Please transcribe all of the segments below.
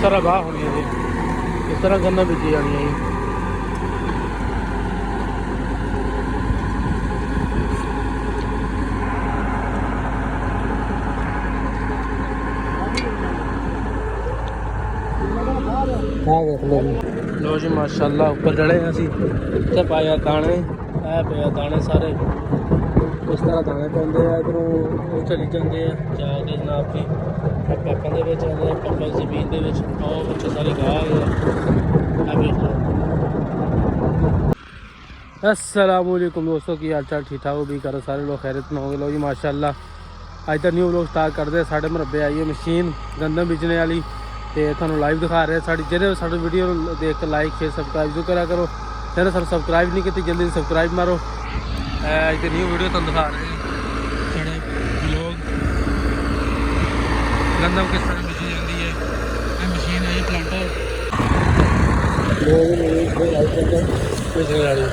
इस तरह बाह होनी है जी, इस तरह गन्ना बीजी जानी है जी। लो जी माशाल्लाह ऊपर चढ़े हैं असी, इतने पाया दाने, ऐ पे दाने सारे इस तरह दाने पाते हैं। इधरों वो चली जाते हैं जाके जनाब जी पैकों के आते पैकों जमीन के पिछे सारी गाह है। अस्सलामुअलैकुम दोस्तों, की हाल चाल ठीक ठाक हो भी करो सारे लोग खैरत में होंगे। लो जी माशाल्लाह अज तो न्यू लोग स्टार्ट करते साढ़े मुरब्बे आई है मशीन गंदम बीजने वाली, तो थानू लाइव दिखा रहे साड़ी जो साड़ी वीडियो देख के लाइक शेयर सबसक्राइब जो करा करो। जिन्हें सानू सबसक्राइब नहीं की जल्दी सबसक्राइब मारो। अज न्यू वीडियो तुम दिखा रहे हैं साढ़े लोग गंदम किस तरह बीजी जाती है। यह मशीन है प्लांटर बेचने वाली।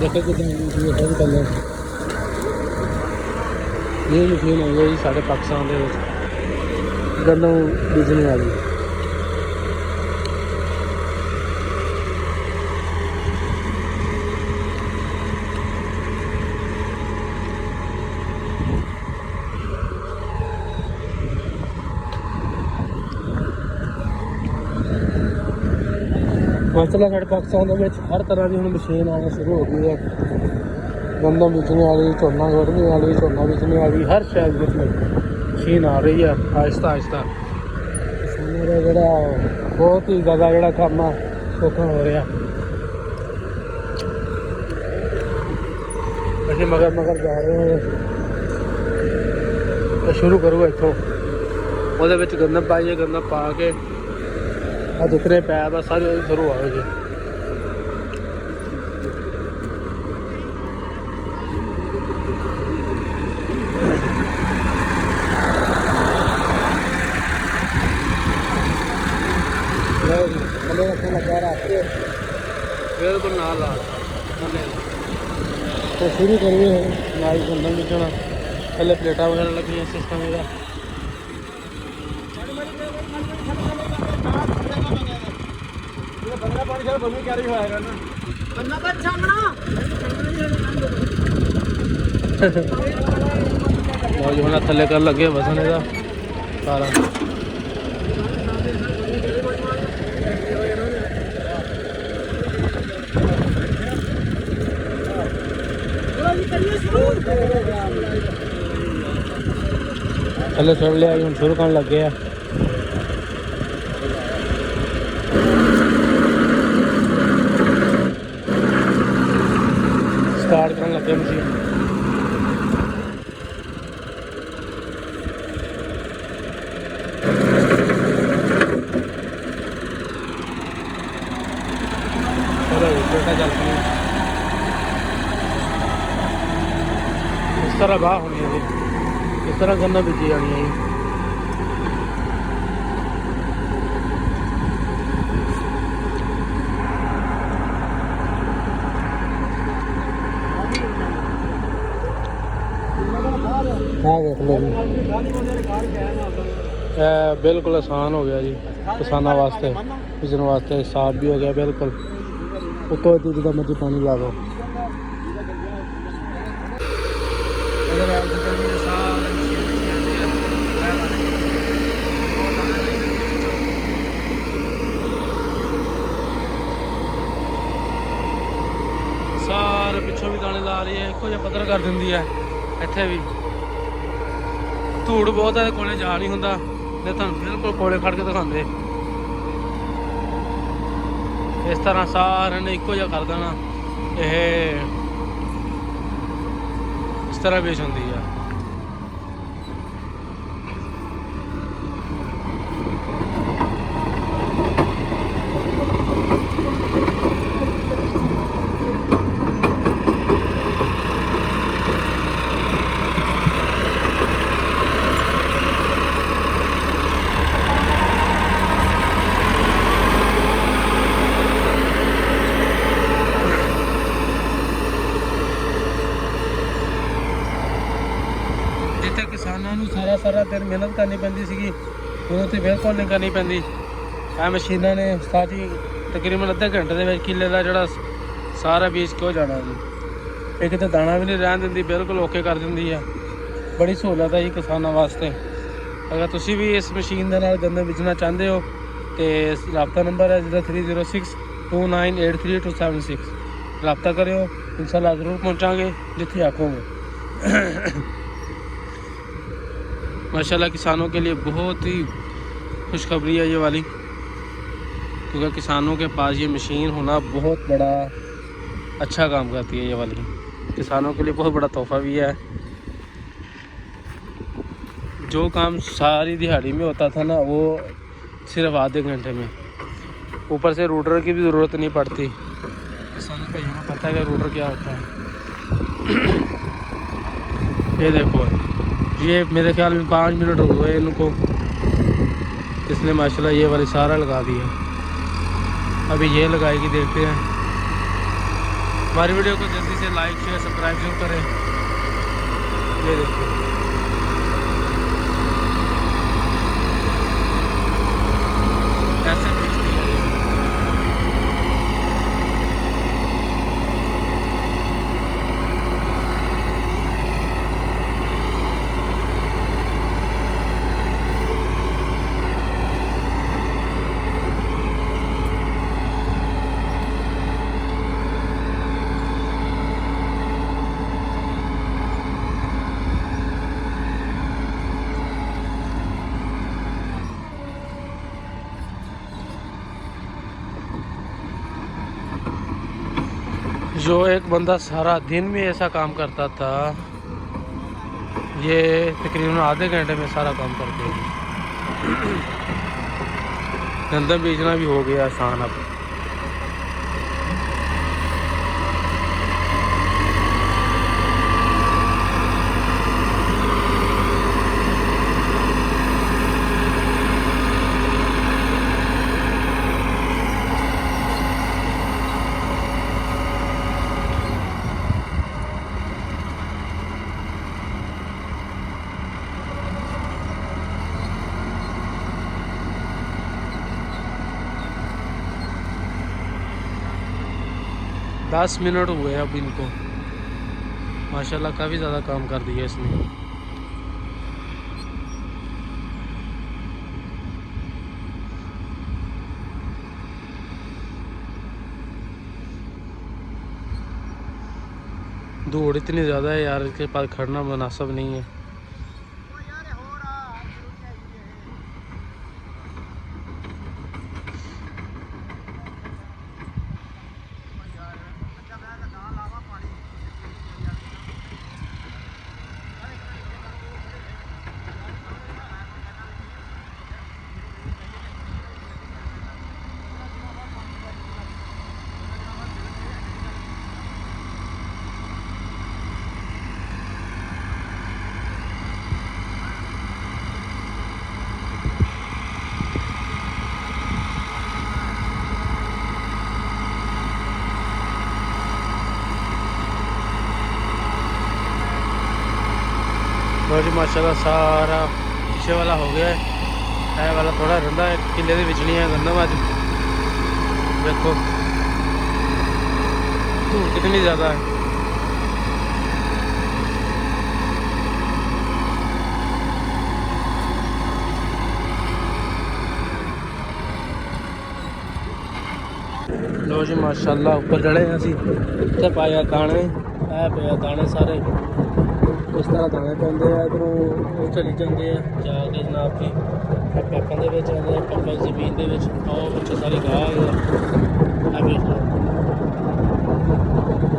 देखो कितने कलर ये मशीन हो गई साढ़े पाकिस्तान के गन्नों बीजने वाली। माशाल्लाह साढ़े पाकिस्तान के हर तरह की हम मशीन आना शुरू हो गई है। गंदम बीजने वाली, झोना कढ़ने वाली, झोना बीजने वाली, हर शहर मशीन आ रही है आहिस्ता आहिस्ता। किसानों का जोड़ा बहुत ही ज़्यादा जोड़ा काम है सौखा हो रहा। अभी मगर मगर जा रहे हैं तो शुरू करूँ इतों वो गंदम पाइए, गंदम पा के जितने पैप है सारे शुरू आओगे। बिल्कुल ना ला तो शुरू करिए नाई गंदम बीजना। पहले प्लेटा वगैरह लगी सिस्टम का। थले कर लगे वसन का सारा थले चढ़ लिया। हम शुरू करने लगे हैं। स्टार्ट करने लगे मशीन। इस तरह बाह होनी है जी, इस तरह गन्ना बीजी जानी है जी। बिल्कुल आसान हो गया जी किसानों वास्ते, बीजने वास्ते साफ भी हो गया बिल्कुल। उतो जिदा मर्जी पानी ला दो। सारे पिछों भी दाने ला रही है, एको जिहा पत्थर कर दी है। इत्थे भी धूड़ बहुत है, कोले जा नहीं होंदा, नहीं तो बिल्कुल कोले खड़ के दिखाते। इस तरह सारे ने एको जिहा कर देना। यह इस तरह बेच होंदी है। ਸਾਰਾ ਦਿਨ ਮਿਹਨਤ ਕਰਨੀ ਪੈਂਦੀ ਸੀਗੀ, ਹੁਣ ਤੇ ਬਿਲਕੁਲ ਨਹੀਂ ਕਰਨੀ ਪੈਂਦੀ। ਇਹ ਮਸ਼ੀਨਾਂ ਨੇ ਸਾਡੀ ਤਕਰੀਬਨ ਅੱਧੇ ਘੰਟੇ ਦੇ ਵਿੱਚ ਕਿੱਲੇ ਦਾ ਜਿਹੜਾ ਸਾਰਾ ਬੀਜ ਕਿਉਂ ਜਾਣਾ ਜੀ। ਇਹ ਕਿਤੇ ਦਾਣਾ ਵੀ ਨਹੀਂ ਰਹਿਣ ਦਿੰਦੀ, ਬਿਲਕੁਲ ਓਕੇ ਕਰ ਦਿੰਦੀ ਆ। ਬੜੀ ਸਹੂਲਤ ਹੈ ਜੀ ਕਿਸਾਨਾਂ ਵਾਸਤੇ। ਅਗਰ ਤੁਸੀਂ ਵੀ ਇਸ ਮਸ਼ੀਨ ਦੇ ਨਾਲ ਗੰਦਮ ਬੀਜਣਾ ਚਾਹੁੰਦੇ ਹੋ ਤੇ ਰਾਬਤਾ ਨੰਬਰ ਹੈ 030629838276। ਰਾਬਤਾ ਕਰਿਓ, इंशाल्लाह ज़रूर पहुँचांगे जिथे आखोगे। माशाल्लाह किसानों के लिए बहुत ही खुशखबरी है ये वाली, क्योंकि किसानों के पास ये मशीन होना बहुत बड़ा अच्छा काम करती है। ये वाली किसानों के लिए बहुत बड़ा तोहफ़ा भी है। जो काम सारी दिहाड़ी में होता था ना, वो सिर्फ आधे घंटे में। ऊपर से रूटर की भी ज़रूरत नहीं पड़ती। किसानों को यहाँ पता है कि रूटर क्या होता है। ये देखो, ये मेरे ख्याल में 5 मिनट हो गए इनको, इसने माशाल्लाह ये वाली सारा लगा दिया। अभी ये लगाएगी, देखते हैं। हमारी वीडियो को जल्दी से लाइक शेयर सब्सक्राइब जरूर करें। ये देखो, ऐसे जो एक बंदा सारा दिन में ऐसा काम करता था, ये तकरीबन आधे घंटे में सारा काम करते हैं। गंदम बेचना भी हो गया आसान अब। दस मिनट हुए अब इनको, माशाल्लाह काफ़ी ज़्यादा काम कर दिया इसने। धूड़ इतनी ज़्यादा है यार, इसके पास खड़ना मुनासिब नहीं है। और माशाल्लाह सारा पीछे वाला हो गया है, वाला थोड़ा रंधा है, किले के नहीं है गंदम। अज देखो धूल कितनी ज़्यादा है। लो जी माशाल्लाह ऊपर चढ़े हैं असी, इतने पाया दाने, पे दाने सारे इस तरह दाने पाते हैं। इधरों चली जाते हैं जाके जनाब की पैकों के आते हैं, पैक जमीन के पिछले सारी गाह है।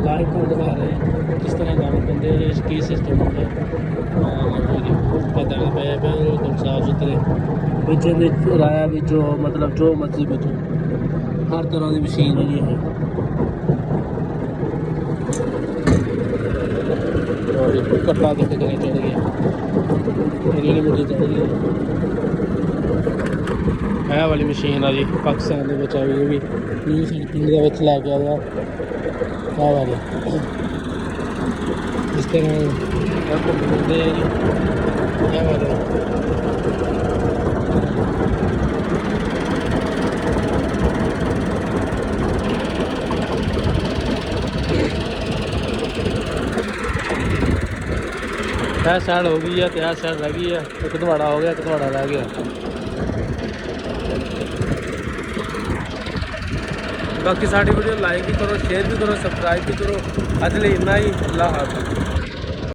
लाइव को दिखा रहे हैं किस तरह दाने पाते हैं, की सिस्टम होता है। दाने पे बिल्कुल साफ सुथरे बिच राया बिचो, मतलब जो मर्जी बिचो, हर तरह की मशीन है जी है। और कट्टा देखो कितने चढ़ गया, इन्नी मिट्टी चढ़ गई। यह वाली मशीन है जी पाकिस्तान के आई, ये भी न्यू साढ़े पिंड के लैके आया। यह वाली इस तरह घूमते हैं जी। यह साइड हो गई है तो यह साइड रह गई है। एक धवाड़ा हो गया, एक धवाड़ा रह गया। बाकी साड़ी वीडियो लाइक भी करो, शेयर भी करो, सब्सक्राइब भी करो। अज लिए इन्ना ही। अल्लाह हाफ़िज़।